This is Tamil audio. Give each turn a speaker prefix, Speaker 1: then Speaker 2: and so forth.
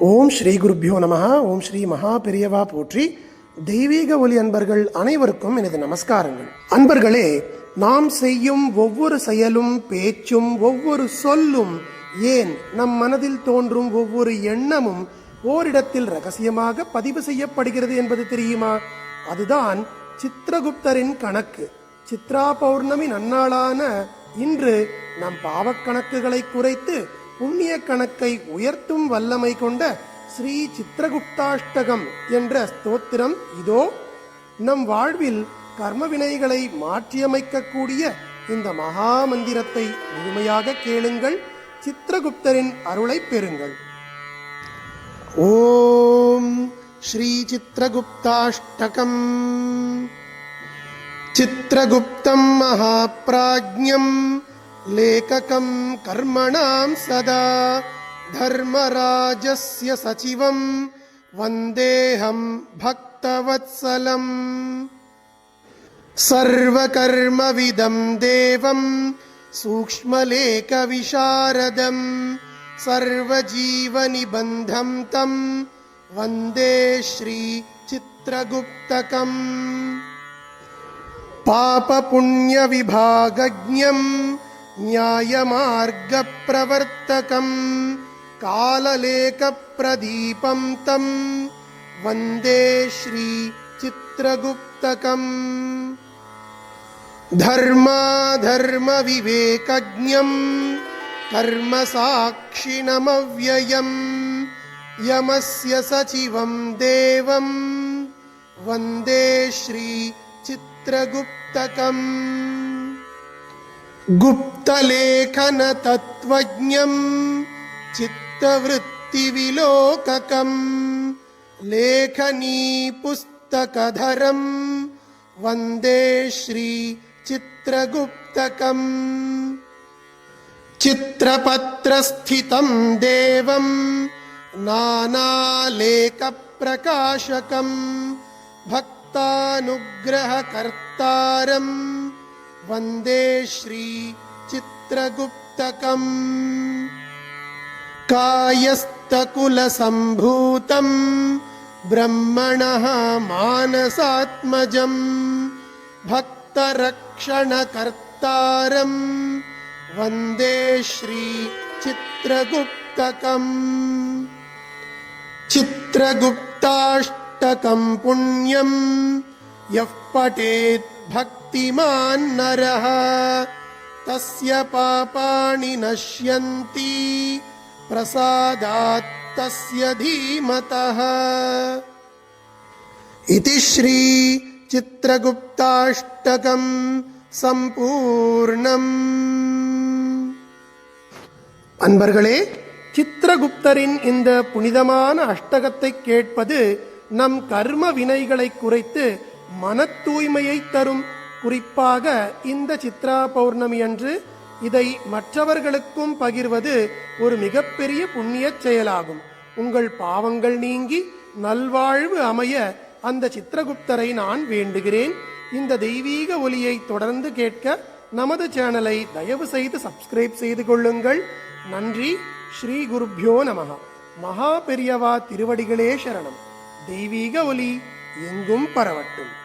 Speaker 1: ஓம் ஸ்ரீ குருப்யோ நமஹ. ஓம் ஸ்ரீ மகா பெரியவா போற்றி. தெய்வீக ஒலி அன்பர்கள் அனைவருக்கும் எனது நமஸ்காரங்கள். அன்பர்களே, நாம் செய்யும் ஒவ்வொரு செயலும் பேச்சும் ஒவ்வொரு சொல்லும் ஏன் நம் மனதில் தோன்றும் ஒவ்வொரு எண்ணமும் ஓரிடத்தில் ரகசியமாக பதிவு செய்யப்படுகிறது என்பது தெரியுமா? அதுதான் சித்திரகுப்தரின் கணக்கு. சித்ரா பௌர்ணமி நன்னாளான இன்று நம் பாவக்கணக்குகளை குறைத்து புண்ணிய கணக்கை உயர்த்தும் வல்லமை கொண்ட ஸ்ரீ சித்திரகுப்தாஷ்டகம் என்ற ஸ்தோத்திரம் இதோ. நம் வாழ்வில் கர்ம வினைகளை மாற்றியமைக்கக்கூடிய இந்த மகா மந்திரத்தை முழுமையாக கேளுங்கள். சித்திரகுப்தரின் அருளை பெறுங்கள். ஓம் ஸ்ரீ சித்திரகுப்தாஷ்டகம். சித்திரகுப்தம் மகாப்ராஜ்ஞம் लेखकं कर्मणां सदा धर्मराजस्य सचिवं वन्देऽहं भक्तवत्सलम्. सर्वकर्मविदं देवं सूक्ष्मलेखविशारदं सर्वजीवनिबन्धं तं वन्दे श्री चित्रगुप्तकम्. पापपुण्यविभागज्ञम् न्यायमार्गप्रवर्तकं काललेखप्रदीपं तं वन्दे श्री चित्रगुप्तकम्. धर्माधर्मविवेकज्ञं कर्मसाक्षिणमव्ययं यमस्य सचिवं देवं वन्दे श्री चित्रगुप्तकम्. गुप्तलेखन तत्त्वज्ञं चित्तवृत्तिविलोककं लेखनी पुस्तकधरं वन्दे श्री चित्रगुप्तकम्. चित्रपत्रस्थितं देवं नानालेखप्रकाशकं भक्तानुग्रहकर्तारं वन्दे श्री चित्रगुप्तकम्. कायस्थकुलसम्भूतं ब्रह्मणः मानसात्मजं भक्तरक्षणकर्तारं वन्दे श्री चित्रगुप्तकम्. चित्रगुप्ताष्टकं पुण्यं यः पठेत् भक्तिमान् नरः तस्य पापानि नश्यन्ति प्रसादात् तस्य धीमतः. इति श्री चित्रगुप्ताष्टकं सम्पूर्णम्. அன்பர்களே, சித்திரகுப்தரின் இந்த புனிதமான அஷ்டகத்தை கேட்பது நம் கர்ம வினைகளை குறைத்து மன தூய்மையை தரும். குறிப்பாக இந்த சித்ரா பௌர்ணமி அன்று இதை மற்றவர்களுக்கும் பகிர்வது ஒரு மிகப்பெரிய புண்ணிய செயலாகும். உங்கள் பாவங்கள் நீங்கி நல்வாழ்வு அமைய அந்த சித்திரகுப்தரை நான் வேண்டுகிறேன். இந்த தெய்வீக ஒலியை தொடர்ந்து கேட்க நமது சேனலை தயவு செய்து சப்ஸ்கிரைப் செய்து கொள்ளுங்கள். நன்றி. ஸ்ரீ குருப்யோ நமஹ. மகா பெரியவா திருவடிகளே சரணம். தெய்வீக ஒலி எங்கும் பரவட்டும்.